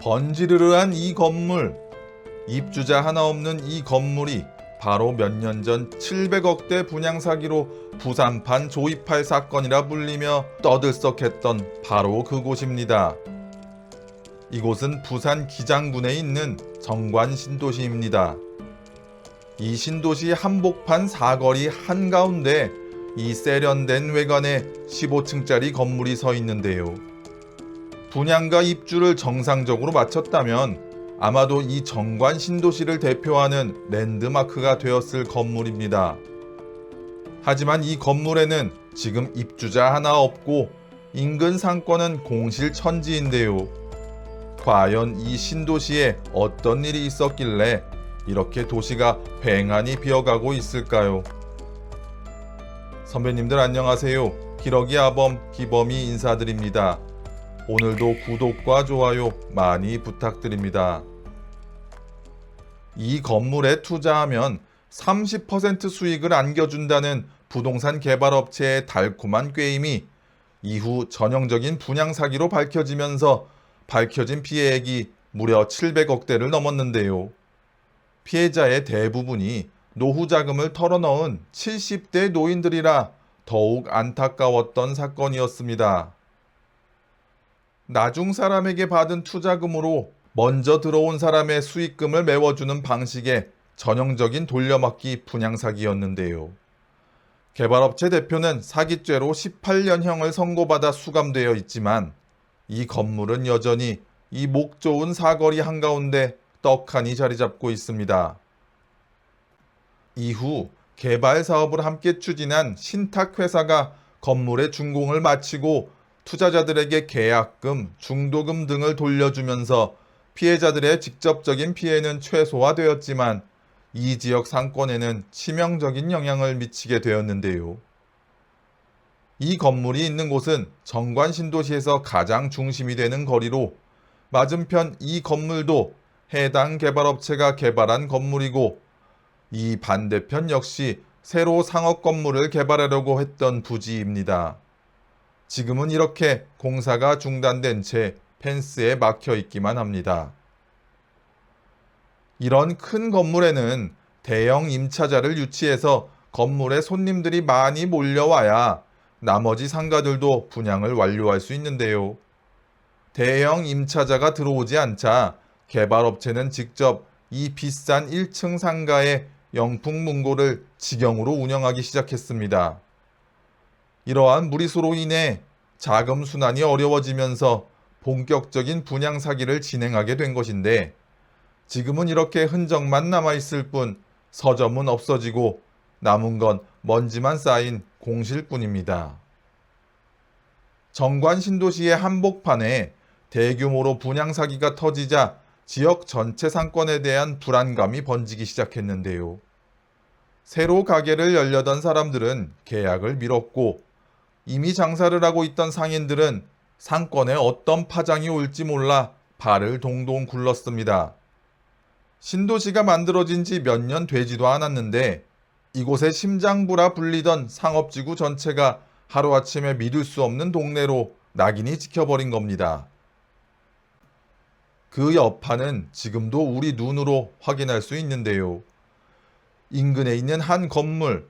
번지르르한 이 건물, 입주자 하나 없는 이 건물이 바로 몇 년 전 700억대 분양 사기로 부산판 조이팔 사건이라 불리며 떠들썩했던 바로 그곳입니다. 이곳은 부산 기장군에 있는 정관 신도시입니다. 이 신도시 한복판 사거리 한가운데 이 세련된 외관에 15층짜리 건물이 서 있는데요. 분양과 입주를 정상적으로 마쳤다면 아마도 이 정관 신도시를 대표하는 랜드마크가 되었을 건물입니다. 하지만 이 건물에는 지금 입주자 하나 없고 인근 상권은 공실천지인데요. 과연 이 신도시에 어떤 일이 있었길래 이렇게 도시가 휑하니 비어가고 있을까요? 선배님들 안녕하세요. 기러기 아범 기범이 인사드립니다. 오늘도 구독과 좋아요 많이 부탁드립니다. 이 건물에 투자하면 30% 수익을 안겨준다는 부동산 개발업체의 달콤한 꾀임이 이후 전형적인 분양 사기로 밝혀지면서 밝혀진 피해액이 무려 700억대를 넘었는데요. 피해자의 대부분이 노후 자금을 털어넣은 70대 노인들이라 더욱 안타까웠던 사건이었습니다. 나중 사람에게 받은 투자금으로 먼저 들어온 사람의 수익금을 메워주는 방식의 전형적인 돌려막기 분양사기였는데요. 개발업체 대표는 사기죄로 18년형을 선고받아 수감되어 있지만 이 건물은 여전히 이 목 좋은 사거리 한가운데 떡하니 자리 잡고 있습니다. 이후 개발 사업을 함께 추진한 신탁회사가 건물의 준공을 마치고 투자자들에게 계약금, 중도금 등을 돌려주면서 피해자들의 직접적인 피해는 최소화되었지만 이 지역 상권에는 치명적인 영향을 미치게 되었는데요. 이 건물이 있는 곳은 정관 신도시에서 가장 중심이 되는 거리로 맞은편 이 건물도 해당 개발업체가 개발한 건물이고 이 반대편 역시 새로 상업 건물을 개발하려고 했던 부지입니다. 지금은 이렇게 공사가 중단된 채 펜스에 막혀 있기만 합니다. 이런 큰 건물에는 대형 임차자를 유치해서 건물에 손님들이 많이 몰려와야 나머지 상가들도 분양을 완료할 수 있는데요. 대형 임차자가 들어오지 않자 개발업체는 직접 이 비싼 1층 상가의 영풍문고를 직영으로 운영하기 시작했습니다. 이러한 무리수로 인해 자금 순환이 어려워지면서 본격적인 분양 사기를 진행하게 된 것인데 지금은 이렇게 흔적만 남아있을 뿐 서점은 없어지고 남은 건 먼지만 쌓인 공실뿐입니다. 정관 신도시의 한복판에 대규모로 분양 사기가 터지자 지역 전체 상권에 대한 불안감이 번지기 시작했는데요. 새로 가게를 열려던 사람들은 계약을 미뤘고 이미 장사를 하고 있던 상인들은 상권에 어떤 파장이 올지 몰라 발을 동동 굴렀습니다. 신도시가 만들어진 지 몇 년 되지도 않았는데 이곳의 심장부라 불리던 상업지구 전체가 하루아침에 믿을 수 없는 동네로 낙인이 찍혀버린 겁니다. 그 여파는 지금도 우리 눈으로 확인할 수 있는데요. 인근에 있는 한 건물,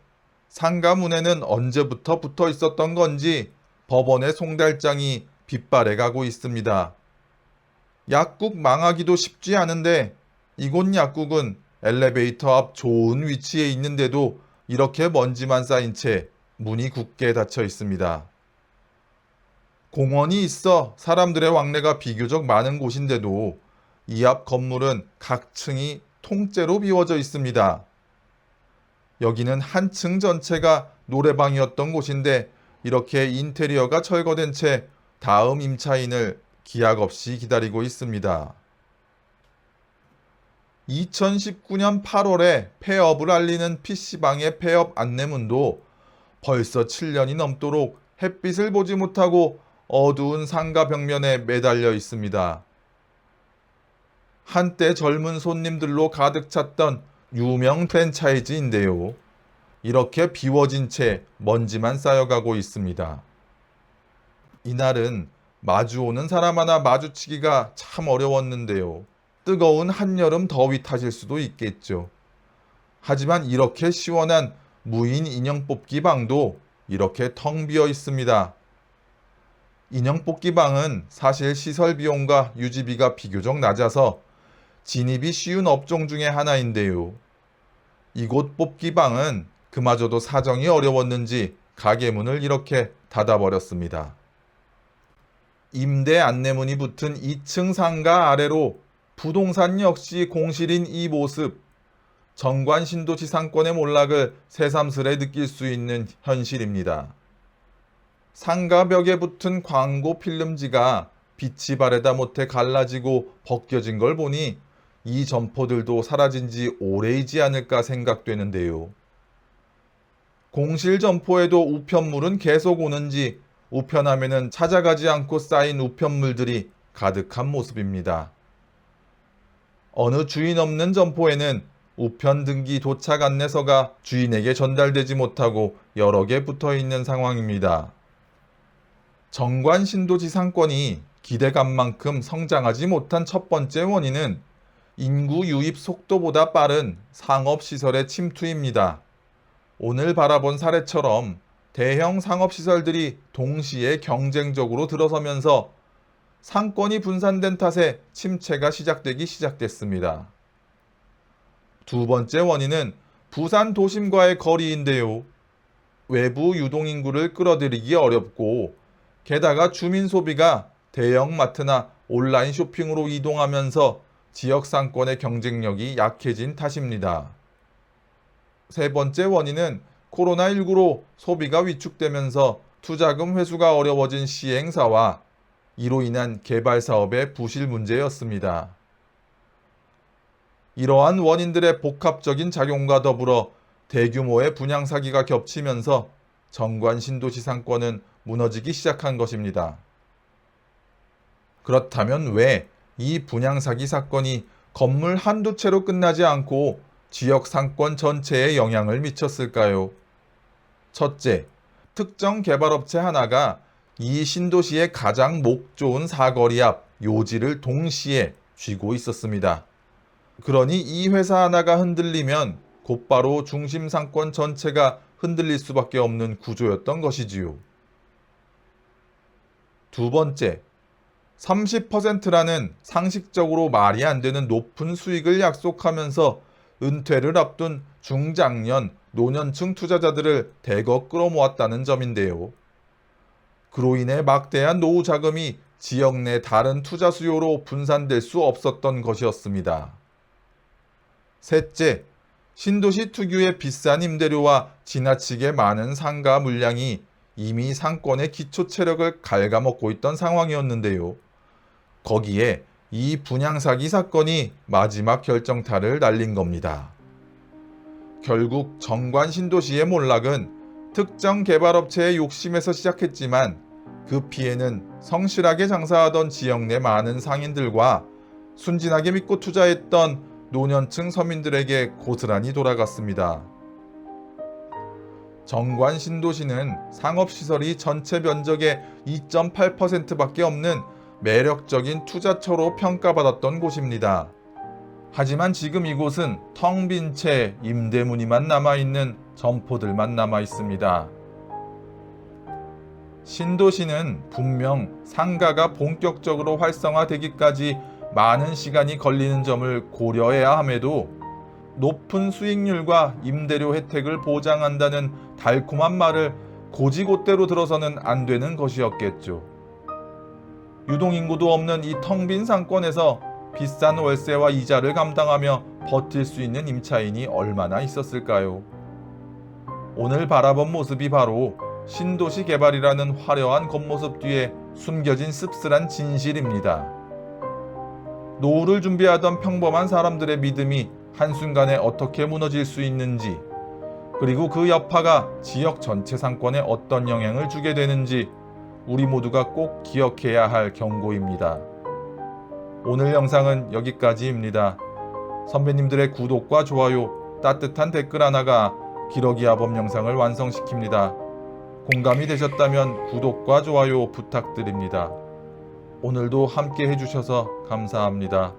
상가문에는 언제부터 붙어 있었던 건지 법원의 송달장이 빗발해 가고 있습니다. 약국 망하기도 쉽지 않은데 이곳 약국은 엘리베이터 앞 좋은 위치에 있는데도 이렇게 먼지만 쌓인 채 문이 굳게 닫혀 있습니다. 공원이 있어 사람들의 왕래가 비교적 많은 곳인데도 이 앞 건물은 각 층이 통째로 비워져 있습니다. 여기는 한 층 전체가 노래방이었던 곳인데 이렇게 인테리어가 철거된 채 다음 임차인을 기약 없이 기다리고 있습니다. 2019년 8월에 폐업을 알리는 PC방의 폐업 안내문도 벌써 7년이 넘도록 햇빛을 보지 못하고 어두운 상가 벽면에 매달려 있습니다. 한때 젊은 손님들로 가득 찼던 유명 프랜차이즈인데요. 이렇게 비워진 채 먼지만 쌓여가고 있습니다. 이날은 마주오는 사람 하나 마주치기가 참 어려웠는데요. 뜨거운 한여름 더위 탓일 수도 있겠죠. 하지만 이렇게 시원한 무인 인형 뽑기 방도 이렇게 텅 비어 있습니다. 인형 뽑기 방은 사실 시설 비용과 유지비가 비교적 낮아서 진입이 쉬운 업종 중에 하나인데요. 이곳 뽑기 방은 그마저도 사정이 어려웠는지 가게 문을 이렇게 닫아버렸습니다. 임대 안내문이 붙은 2층 상가 아래로 부동산 역시 공실인 이 모습, 정관 신도시 상권의 몰락을 새삼스레 느낄 수 있는 현실입니다. 상가 벽에 붙은 광고 필름지가 빛이 바래다 못해 갈라지고 벗겨진 걸 보니 이 점포들도 사라진 지 오래이지 않을까 생각되는데요. 공실 점포에도 우편물은 계속 오는지 우편함에는 찾아가지 않고 쌓인 우편물들이 가득한 모습입니다. 어느 주인 없는 점포에는 우편 등기 도착 안내서가 주인에게 전달되지 못하고 여러 개 붙어 있는 상황입니다. 정관 신도시 상권이 기대감만큼 성장하지 못한 첫 번째 원인은 인구 유입 속도보다 빠른 상업시설의 침투입니다. 오늘 바라본 사례처럼 대형 상업시설들이 동시에 경쟁적으로 들어서면서 상권이 분산된 탓에 침체가 시작됐습니다. 두 번째 원인은 부산 도심과의 거리인데요. 외부 유동인구를 끌어들이기 어렵고 게다가 주민 소비가 대형 마트나 온라인 쇼핑으로 이동하면서 지역 상권의 경쟁력이 약해진 탓입니다. 세 번째 원인은 코로나19로 소비가 위축되면서 투자금 회수가 어려워진 시행사와 이로 인한 개발 사업의 부실 문제였습니다. 이러한 원인들의 복합적인 작용과 더불어 대규모의 분양 사기가 겹치면서 정관 신도시 상권은 무너지기 시작한 것입니다. 그렇다면 왜 이 분양 사기 사건이 건물 한두 채로 끝나지 않고 지역 상권 전체에 영향을 미쳤을까요? 첫째, 특정 개발업체 하나가 이 신도시의 가장 목 좋은 사거리 앞 요지를 동시에 쥐고 있었습니다. 그러니 이 회사 하나가 흔들리면 곧바로 중심 상권 전체가 흔들릴 수밖에 없는 구조였던 것이지요. 두 번째, 30%라는 상식적으로 말이 안 되는 높은 수익을 약속하면서 은퇴를 앞둔 중장년, 노년층 투자자들을 대거 끌어모았다는 점인데요. 그로 인해 막대한 노후 자금이 지역 내 다른 투자 수요로 분산될 수 없었던 것이었습니다. 셋째, 신도시 특유의 비싼 임대료와 지나치게 많은 상가 물량이 이미 상권의 기초 체력을 갉아먹고 있던 상황이었는데요. 거기에 이 분양 사기 사건이 마지막 결정타를 날린 겁니다. 결국 정관 신도시의 몰락은 특정 개발업체의 욕심에서 시작했지만 그 피해는 성실하게 장사하던 지역 내 많은 상인들과 순진하게 믿고 투자했던 노년층 서민들에게 고스란히 돌아갔습니다. 정관 신도시는 상업시설이 전체 면적의 2.8%밖에 없는 매력적인 투자처로 평가받았던 곳입니다. 하지만 지금 이곳은 텅 빈 채 임대문이만 남아있는 점포들만 남아있습니다. 신도시는 분명 상가가 본격적으로 활성화되기까지 많은 시간이 걸리는 점을 고려해야 함에도 높은 수익률과 임대료 혜택을 보장한다는 달콤한 말을 고지곳대로 들어서는 안 되는 것이었겠죠. 유동인구도 없는 이 텅 빈 상권에서 비싼 월세와 이자를 감당하며 버틸 수 있는 임차인이 얼마나 있었을까요? 오늘 바라본 모습이 바로 신도시 개발이라는 화려한 겉모습 뒤에 숨겨진 씁쓸한 진실입니다. 노후를 준비하던 평범한 사람들의 믿음이 한순간에 어떻게 무너질 수 있는지, 그리고 그 여파가 지역 전체 상권에 어떤 영향을 주게 되는지 우리 모두가 꼭 기억해야 할 경고입니다. 오늘 영상은 여기까지입니다. 선배님들의 구독과 좋아요, 따뜻한 댓글 하나가 기러기아범 영상을 완성시킵니다. 공감이 되셨다면 구독과 좋아요 부탁드립니다. 오늘도 함께 해주셔서 감사합니다.